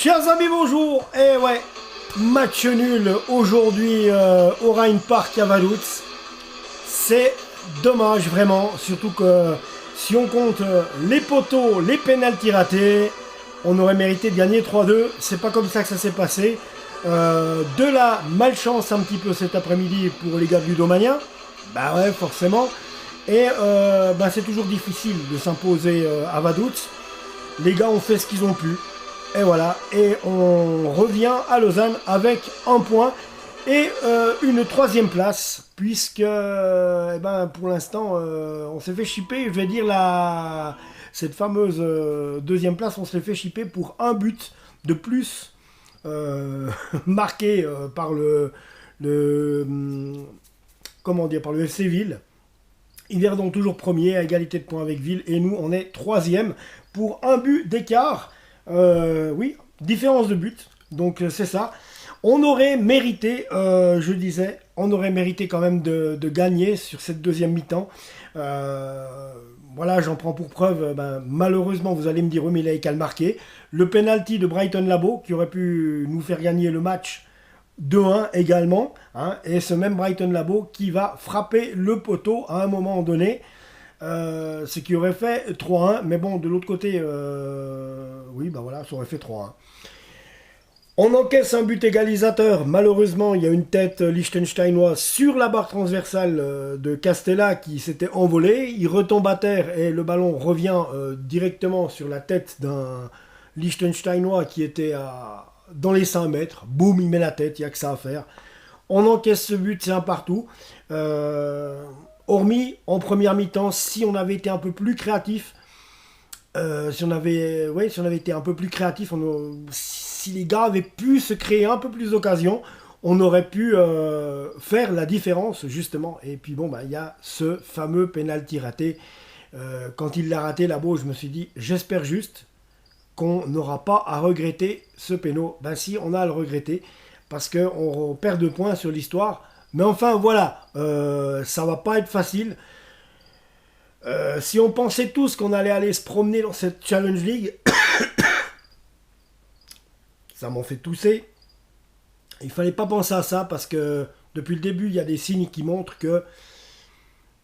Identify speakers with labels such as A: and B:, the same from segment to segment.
A: Chers amis, bonjour. Et ouais, match nul aujourd'hui au Rhein Park à Vaduz. C'est dommage vraiment, surtout que si on compte les poteaux, les pénaltys ratés, on aurait mérité de gagner 3-2. C'est pas comme ça que ça s'est passé. De la malchance un petit peu cet après-midi pour les gars de Ludomania. Bah ouais, forcément. Et c'est toujours difficile de s'imposer à Vaduz. Les gars ont fait ce qu'ils ont pu. Et voilà, et on revient à Lausanne avec un point et une troisième place, puisque pour l'instant, on s'est fait chipper, je vais dire, cette fameuse deuxième place, on s'est fait chipper pour un but de plus marqué par par le FC Ville. Yverdon toujours premier à égalité de points avec Ville, et nous, on est troisième pour un but d'écart. Oui, différence de but, donc c'est ça. On aurait mérité, on aurait mérité quand même de gagner sur cette deuxième mi-temps. Voilà, j'en prends pour preuve, malheureusement, vous allez me dire, mais il a qu'à le marquer. Le penalty de Brighton Labo, qui aurait pu nous faire gagner le match 2-1 également, hein, et ce même Brighton Labo qui va frapper le poteau à un moment donné. Ce qui aurait fait 3-1, mais bon, de l'autre côté, ça aurait fait 3-1. On encaisse un but égalisateur. Malheureusement, il y a une tête liechtensteinoise sur la barre transversale de Castella qui s'était envolée. Il retombe à terre et le ballon revient directement sur la tête d'un liechtensteinois qui était dans les 5 mètres. Boum, il met la tête, il n'y a que ça à faire. On encaisse ce but, c'est un partout. Hormis, en première mi-temps, si on avait été un peu plus créatif, si on avait été un peu plus créatif, si les gars avaient pu se créer un peu plus d'occasions, on aurait pu faire la différence, justement. Et puis il y a ce fameux penalty raté. Quand il l'a raté, là-bas, je me suis dit, j'espère juste qu'on n'aura pas à regretter ce péno. Ben si, on a à le regretter, parce qu'on perd 2 points sur l'histoire. Mais enfin, voilà, ça va pas être facile. Si on pensait tous qu'on allait aller se promener dans cette Challenge League, ça m'en fait tousser. Il fallait pas penser à ça, parce que depuis le début, il y a des signes qui montrent que,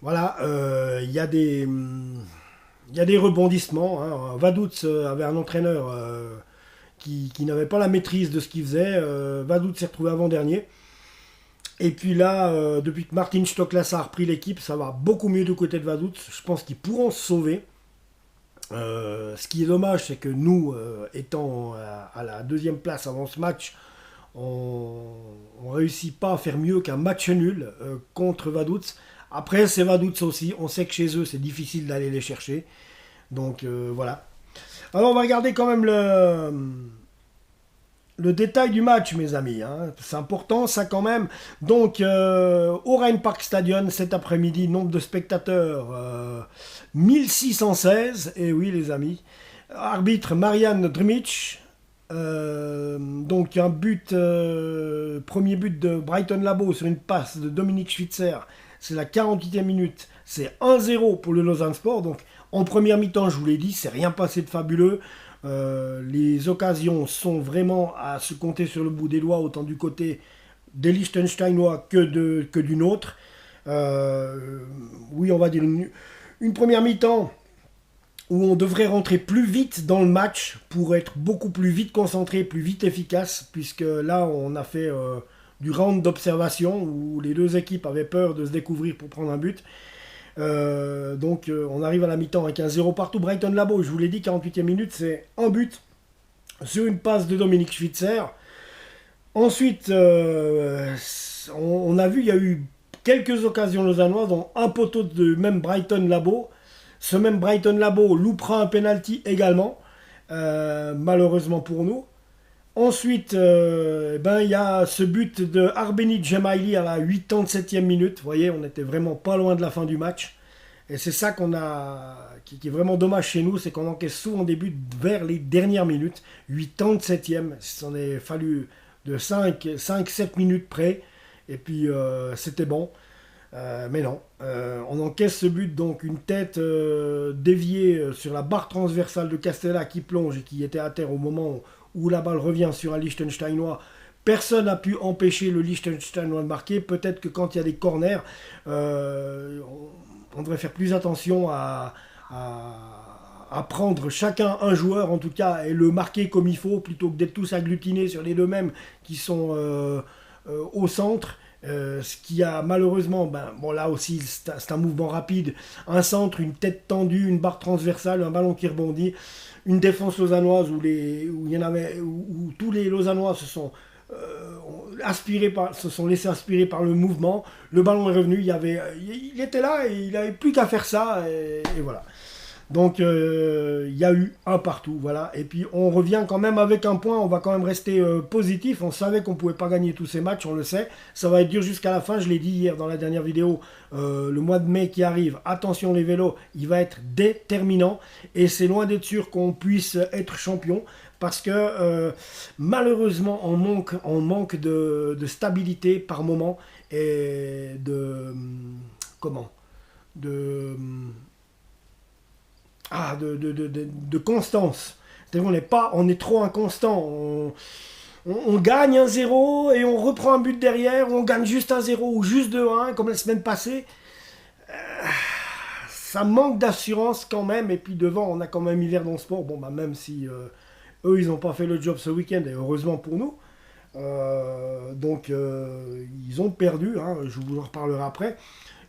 A: voilà, il y a des rebondissements. Hein. Vaduz avait un entraîneur qui n'avait pas la maîtrise de ce qu'il faisait. Vaduz s'est retrouvé avant-dernier. Et puis là, depuis que Martin Stoklas a repris l'équipe, ça va beaucoup mieux du côté de Vaduz. Je pense qu'ils pourront se sauver. Ce qui est dommage, c'est que nous, étant à la deuxième place avant ce match, on ne réussit pas à faire mieux qu'un match nul contre Vaduz. Après, c'est Vaduz aussi. On sait que chez eux, c'est difficile d'aller les chercher. Donc voilà. Alors, on va regarder quand même le détail du match, mes amis, hein. C'est important, ça quand même. Donc, au Rhein Park Stadion, cet après-midi, nombre de spectateurs, 1616. Et oui, les amis. Arbitre Marian Drmic. Donc, un but, premier but de Brighton Labo sur une passe de Dominique Schwitzer. C'est la 48e minute. C'est 1-0 pour le Lausanne Sport. Donc, en première mi-temps, je vous l'ai dit, c'est rien passé de fabuleux. Les occasions sont vraiment à se compter sur le bout des doigts, autant du côté des Liechtensteinois que du nôtre. Oui, on va dire une première mi-temps où on devrait rentrer plus vite dans le match pour être beaucoup plus vite concentré, plus vite efficace, puisque là, on a fait du round d'observation où les deux équipes avaient peur de se découvrir pour prendre un but. Donc on arrive à la mi-temps avec un 0 partout. Brighton Labo, je vous l'ai dit, 48e minute, c'est un but sur une passe de Dominique Schwitzer. Ensuite, on a vu, il y a eu quelques occasions lausannoises, dont un poteau de même Brighton Labo. Ce même Brighton Labo loupera un penalty également, malheureusement pour nous. Ensuite, il y a ce but de Arbeni Djemaili à la 87e minute. Vous voyez, on était vraiment pas loin de la fin du match. Et c'est ça qui est vraiment dommage chez nous, c'est qu'on encaisse souvent des buts vers les dernières minutes. 87e, il s'en est fallu de 5-7 minutes près. Et puis, c'était bon. Mais non, on encaisse ce but, donc une tête déviée sur la barre transversale de Castella qui plonge et qui était à terre au moment où la balle revient sur un Liechtensteinois. Personne n'a pu empêcher le Liechtensteinois de marquer. Peut-être que quand il y a des corners, on devrait faire plus attention à prendre chacun un joueur en tout cas et le marquer comme il faut plutôt que d'être tous agglutinés sur les deux mêmes qui sont au centre. Ce qui a malheureusement, bon là aussi c'est un mouvement rapide, un centre, une tête tendue, une barre transversale, un ballon qui rebondit, une défense lausannoise où tous les Lausannois se sont laissés inspirer par le mouvement. Le ballon est revenu, il était là et il n'avait plus qu'à faire ça et voilà. Donc il y a eu un partout, voilà. Et puis on revient quand même avec un point, on va quand même rester positif. On savait qu'on ne pouvait pas gagner tous ces matchs, on le sait. Ça va être dur jusqu'à la fin, je l'ai dit hier dans la dernière vidéo. Le mois de mai qui arrive, attention les vélos, il va être déterminant. Et c'est loin d'être sûr qu'on puisse être champion. Parce que malheureusement on manque de stabilité par moment et de constance. C'est-à-dire on est trop inconstant. On gagne 1-0 et on reprend un but derrière, on gagne juste 1-0 ou juste 2-1 comme la semaine passée. Ça manque d'assurance quand même. Et puis devant, on a quand même Yverdon Sport. Bon, même si eux, ils n'ont pas fait le job ce week-end, et heureusement pour nous. Donc, ils ont perdu. Hein, je vous en reparlerai après.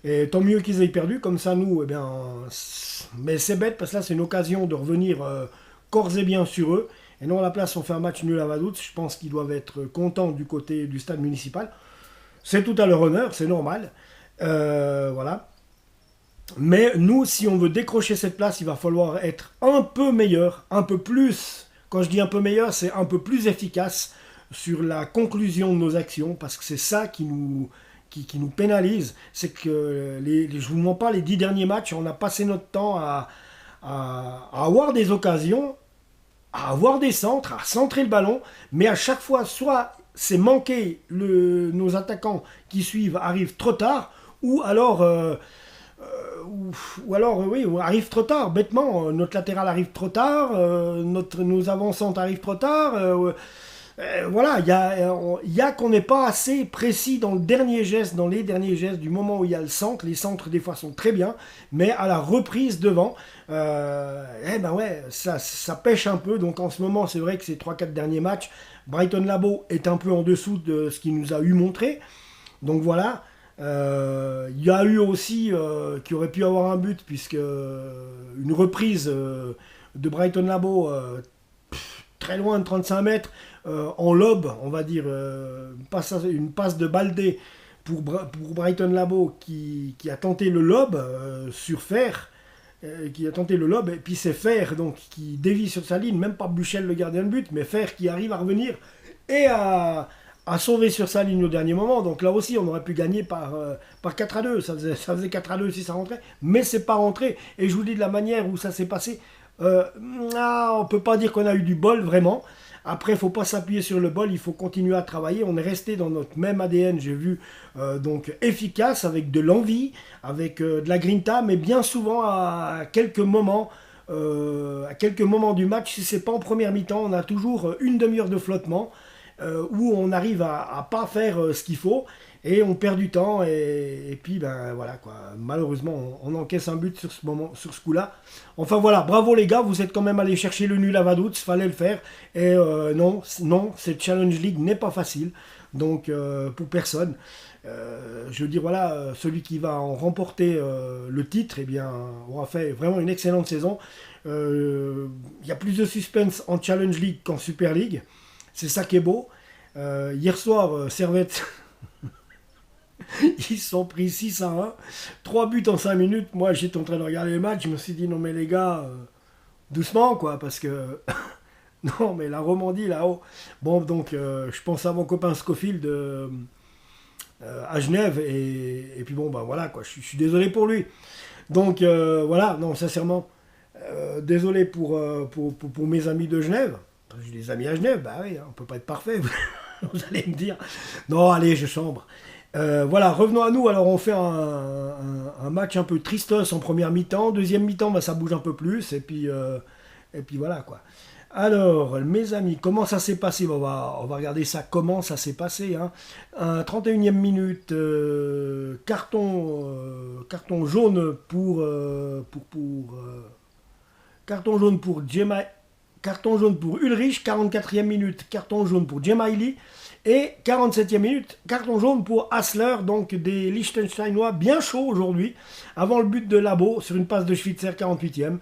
A: Et tant mieux qu'ils aient perdu, comme ça nous, eh bien, mais c'est bête parce que là c'est une occasion de revenir corps et bien sur eux. Et non, à la place on fait un match nul à Vaduz. Je pense qu'ils doivent être contents du côté du stade municipal. C'est tout à leur honneur, c'est normal. Voilà. Mais nous, si on veut décrocher cette place, il va falloir être un peu meilleur, un peu plus. Quand je dis un peu meilleur, c'est un peu plus efficace sur la conclusion de nos actions, parce que c'est ça qui nous pénalise. C'est que, je vous mens pas, les 10 derniers matchs, on a passé notre temps à avoir des occasions, à avoir des centres, à centrer le ballon, mais à chaque fois, soit c'est manqué, nos attaquants qui suivent arrivent trop tard, ou alors... oui, arrive trop tard, bêtement. Notre latéral arrive trop tard, nos avancantes arrivent trop tard. Voilà, il y a qu'on n'est pas assez précis dans les derniers gestes du moment où il y a le centre. Les centres des fois sont très bien, mais à la reprise devant, ça pêche un peu. Donc en ce moment, c'est vrai que ces 3-4 derniers matchs, Brighton Labo est un peu en dessous de ce qu'il nous a eu montré. Donc voilà. Il y a eu aussi qui aurait pu avoir un but, puisque une reprise de Brighton Labo très loin de 35 mètres en lob, on va dire une passe de Baldé pour Brighton Labo qui a tenté le lob sur Fer, qui a tenté le lob, et puis c'est Fer donc qui dévie sur sa ligne, même pas Buchel le gardien de but, mais Fer qui arrive à revenir et à sauver sur sa ligne au dernier moment. Donc là aussi, on aurait pu gagner par 4-2. Ça faisait 4-2 si ça rentrait, mais c'est pas rentré. Et je vous dis de la manière où ça s'est passé, on peut pas dire qu'on a eu du bol vraiment. Après, il faut pas s'appuyer sur le bol, il faut continuer à travailler. On est resté dans notre même ADN, j'ai vu, donc efficace, avec de l'envie, avec de la grinta, mais bien souvent à quelques moments du match, si c'est pas en première mi-temps, on a toujours une demi-heure de flottement. Où on arrive à pas faire ce qu'il faut et on perd du temps et puis voilà quoi. Malheureusement on encaisse un but sur ce coup-là. Enfin voilà, bravo les gars, vous êtes quand même allés chercher le nul à Vaduz, fallait le faire. Et non, cette Challenge League n'est pas facile, donc pour personne. Je veux dire voilà, celui qui va en remporter le titre, eh bien aura fait vraiment une excellente saison. Il y a plus de suspense en Challenge League qu'en Super League. C'est ça qui est beau. Hier soir, Servette, ils se sont pris 6-1. 3 buts en 5 minutes. Moi, j'étais en train de regarder le match. Je me suis dit, non mais les gars, doucement quoi, parce que... non mais la Romandie là-haut. Bon, donc, je pense à mon copain Scofield à Genève. Et puis bon, voilà quoi, je suis désolé pour lui. Donc, voilà, non, sincèrement, désolé pour mes amis de Genève. J'ai des amis à Genève, bah oui, on peut pas être parfait, vous allez me dire. Non, allez, je chambre. Voilà, revenons à nous. Alors, on fait un match un peu tristos en première mi-temps. Deuxième mi-temps, bah, ça bouge un peu plus. Et puis voilà, quoi. Alors, mes amis, comment ça s'est passé? On va regarder ça, comment ça s'est passé. Hein. 31e minute, carton jaune carton jaune pour carton jaune pour Ulrich. 44e minute, carton jaune pour Gemaili. Et 47e minute, carton jaune pour Hassler, donc des Liechtensteinois bien chauds aujourd'hui, avant le but de Labo sur une passe de Schwitzer, 48e.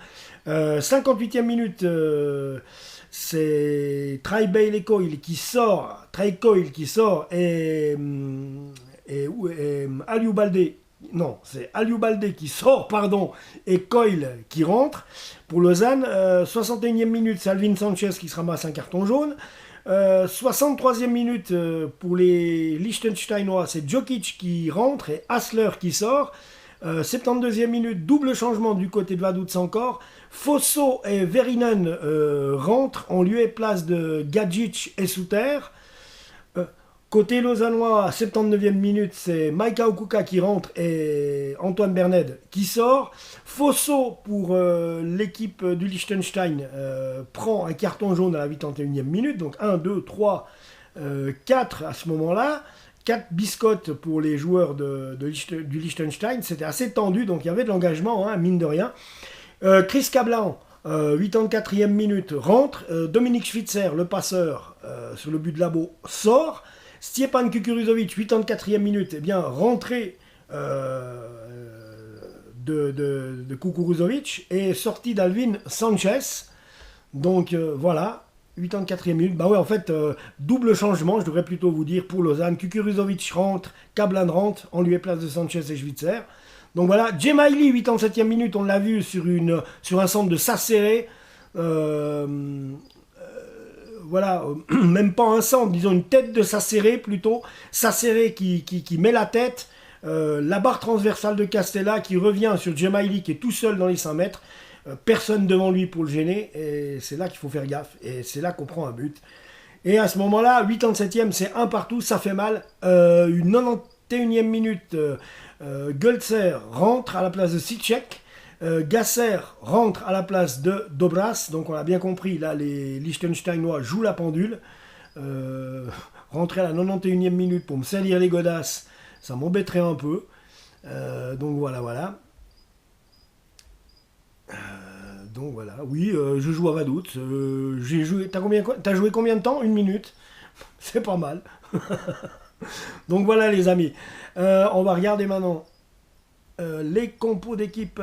A: 58e minute, c'est Trey Coyle qui sort, et Aliou Baldé, non, c'est Aliou Baldé qui sort, pardon, et Coyle qui rentre pour Lausanne. 61e minute, c'est Alvin Sanchez qui se ramasse un carton jaune. 63e minute pour les Liechtensteinois, c'est Djokic qui rentre et Hassler qui sort. 72e minute, double changement du côté de Vaduz encore. Fosso et Verinen rentrent en lieu et place de Gadjic et Souter. Côté lausannois, 79e minute, c'est Maika Okuka qui rentre et Antoine Berned qui sort. Fosso pour l'équipe du Liechtenstein prend un carton jaune à la 81e minute. Donc 1, 2, 3, 4 à ce moment-là. 4 biscottes pour les joueurs du Liechtenstein. C'était assez tendu, donc il y avait de l'engagement, hein, mine de rien. Chris Cablan, 84e minute, rentre. Dominique Schwitzer, le passeur, sur le but de Labo, sort. Stjepan Kukuruzovic, 84e minute, eh bien, rentré de Kukuruzovic et sorti d'Alvin Sanchez. Donc voilà, 84e minute. Bah ouais, en fait, double changement, je devrais plutôt vous dire, pour Lausanne. Kukuruzovic rentre, Kablan rentre, en lieu et place de Sanchez et Schwitzer. Donc voilà, Gemaili, 87e minute, on l'a vu sur un centre de Sasséré. Voilà, même pas un centre, disons une tête de Sasséré plutôt. Sasséré qui met la tête. La barre transversale de Castella qui revient sur Gemaili qui est tout seul dans les 5 mètres. Personne devant lui pour le gêner. Et c'est là qu'il faut faire gaffe. Et c'est là qu'on prend un but. Et à ce moment-là, 87e, c'est un partout, ça fait mal. Une 91e minute, Gölzer rentre à la place de Sicek. Gasser rentre à la place de Dobras, donc on a bien compris, là les Liechtensteinois jouent la pendule. Rentrer à la 91e minute pour me salir les godasses, ça m'embêterait un peu. Donc voilà. Donc voilà, oui, je joue à Vaduz. T'as joué combien de temps? 1 minute. C'est pas mal. Donc voilà les amis. On va regarder maintenant. Les compos d'équipe,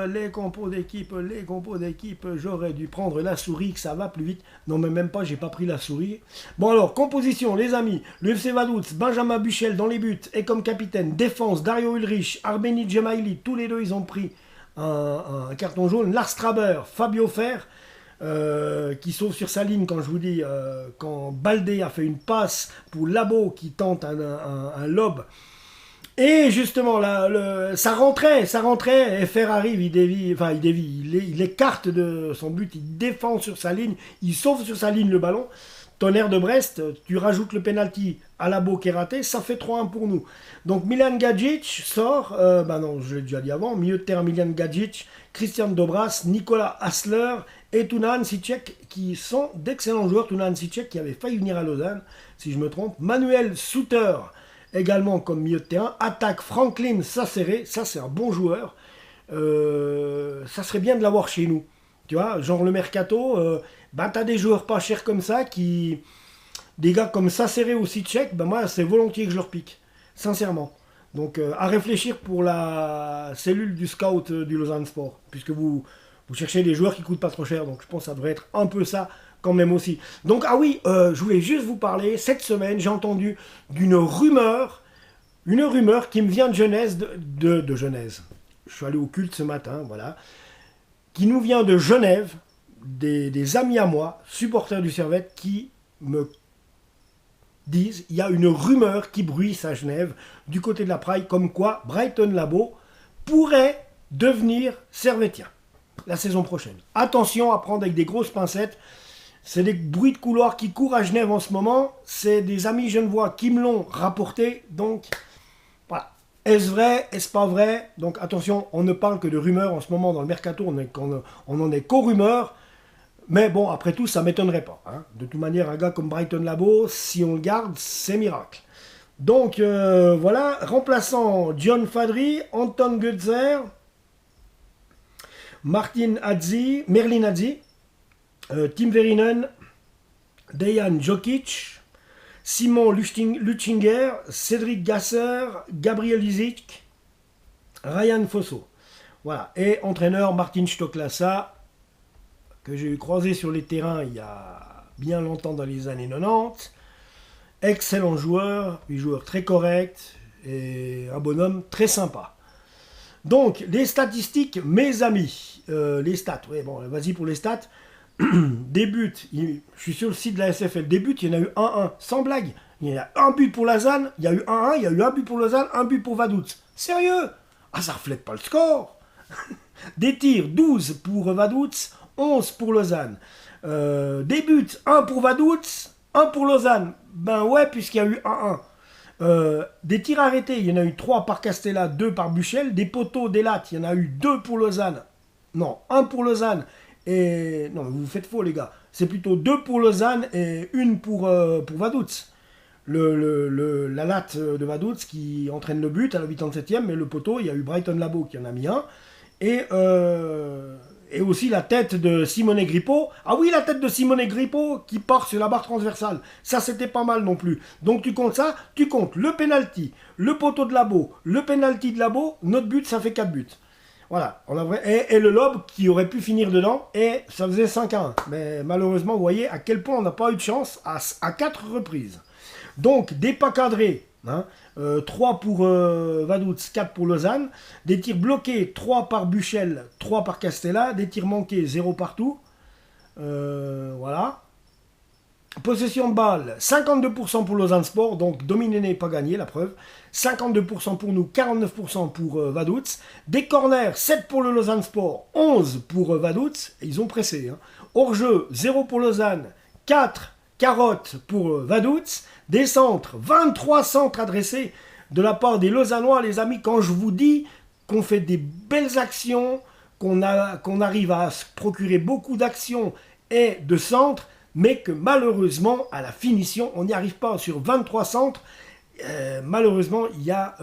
A: j'aurais dû prendre la souris, que ça va plus vite. Non, mais même pas, j'ai pas pris la souris. Bon alors, composition, les amis. Le FC Vaduz, Benjamin Buchel dans les buts et comme capitaine. Défense, Dario Ulrich, Arbeni Gemaili, tous les deux ils ont pris un carton jaune. Lars Traber, Fabio Fer, qui sauve sur sa ligne quand je vous dis, quand Baldé a fait une passe pour Labo qui tente un lob. Et justement, là, ça rentrait, et Fer arrive, il écarte de son but, il défend sur sa ligne, il sauve sur sa ligne le ballon. Tonnerre de Brest, tu rajoutes le penalty à Labo qui est raté, ça fait 3-1 pour nous. Donc Milan Gadjic sort, non, je l'ai déjà dit avant, milieu de terrain Milan Gadjic, Christian Dobras, Nicolas Hassler et Tunan Sicek, qui sont d'excellents joueurs. Tunan Sicek qui avait failli venir à Lausanne, si je me trompe. Manuel Souter, également comme milieu de terrain. Attaque Franklin Sasséré, ça c'est un bon joueur. Ça serait bien de l'avoir chez nous. Tu vois, genre le mercato, t'as des joueurs pas chers comme ça, des gars comme Sasséré ou Sicek, moi c'est volontiers que je leur pique. Sincèrement. Donc à réfléchir pour la cellule du scout du Lausanne Sport. Puisque vous cherchez des joueurs qui coûtent pas trop cher. Donc je pense que ça devrait être un peu ça quand même aussi. Donc ah oui, je voulais juste vous parler, cette semaine j'ai entendu d'une rumeur, qui me vient de Genèse, de Genèse. Je suis allé au culte ce matin, voilà. Qui nous vient de Genève, des amis à moi, supporters du Servette, qui me disent, il y a une rumeur qui bruisse à Genève, du côté de la Praille, comme quoi Brighton Labo pourrait devenir servettien la saison prochaine. Attention à prendre avec des grosses pincettes. C'est des bruits de couloir qui courent à Genève en ce moment. C'est des amis genevois qui me l'ont rapporté. Donc, voilà. Est-ce vrai? Est-ce pas vrai? Donc attention, on ne parle que de rumeurs en ce moment dans le mercato, on n'en est qu'aux rumeurs. Mais bon, après tout, ça m'étonnerait pas, hein. De toute manière, un gars comme Brighton Labo, si on le garde, c'est miracle. Donc voilà, remplaçant John Fadri, Anton Götzer, Martin Hadzi, Merlin Hadzi, Tim Verinen, Dejan Jokic, Simon Luchinger, Cédric Gasser, Gabriel Isic, Ryan Fosso. Voilà. Et entraîneur Martin Stoklasa, que j'ai croisé sur les terrains il y a bien longtemps dans les années 90. Excellent joueur, un joueur très correct et un bonhomme très sympa. Donc, les statistiques, mes amis. Les stats, oui, bon, vas-y pour les stats. Des buts, je suis sur le site de la SFL, des buts, il y en a eu 1-1, sans blague. Il y a un but pour Lausanne, il y a eu 1-1, il y a eu un but pour Lausanne, un but pour Vaduz. Sérieux? Ah, ça reflète pas le score. Des tirs, 12 pour Vaduz, 11 pour Lausanne. Des buts, 1 pour Vaduz, 1 pour Lausanne. Ben ouais, puisqu'il y a eu 1-1. Des tirs arrêtés, il y en a eu 3 par Castella, 2 par Buchel. Des poteaux, des lattes, il y en a eu 2 pour Lausanne. Non, 1 pour Lausanne. Et non, vous faites faux, les gars. C'est plutôt 2 pour Lausanne et 1 pour Vaduz. La latte de Vaduz qui entraîne le but à la 87e, mais le poteau, il y a eu Brighton Labo qui en a mis un. Et aussi la tête de Simone Grippo. Ah oui, la tête de Simone Grippo qui part sur la barre transversale. Ça, c'était pas mal non plus. Donc tu comptes ça, tu comptes le penalty, le poteau de Labo, le penalty de Labo, notre but, ça fait 4 buts. Voilà, et le lob qui aurait pu finir dedans, et ça faisait 5-1. Mais malheureusement, vous voyez à quel point on n'a pas eu de chance à 4 reprises. Donc, des pas cadrés, hein, 3 pour Vaduz, 4 pour Lausanne. Des tirs bloqués, 3 par Buchel, 3 par Castella. Des tirs manqués, 0 partout. Voilà. Possession de balle, 52% pour Lausanne Sport, donc dominé, pas gagné, la preuve. 52% pour nous, 49% pour Vaduz. Des corners, 7 pour le Lausanne Sport, 11 pour Vaduz. Et ils ont pressé. Hein. Hors-jeu, 0 pour Lausanne, 4 carottes pour Vaduz. Des centres, 23 centres adressés de la part des Lausannois, les amis. Quand je vous dis qu'on fait des belles actions, qu'on arrive à se procurer beaucoup d'actions et de centres, mais que malheureusement, à la finition, on n'y arrive pas sur 23 centres. Malheureusement, il y a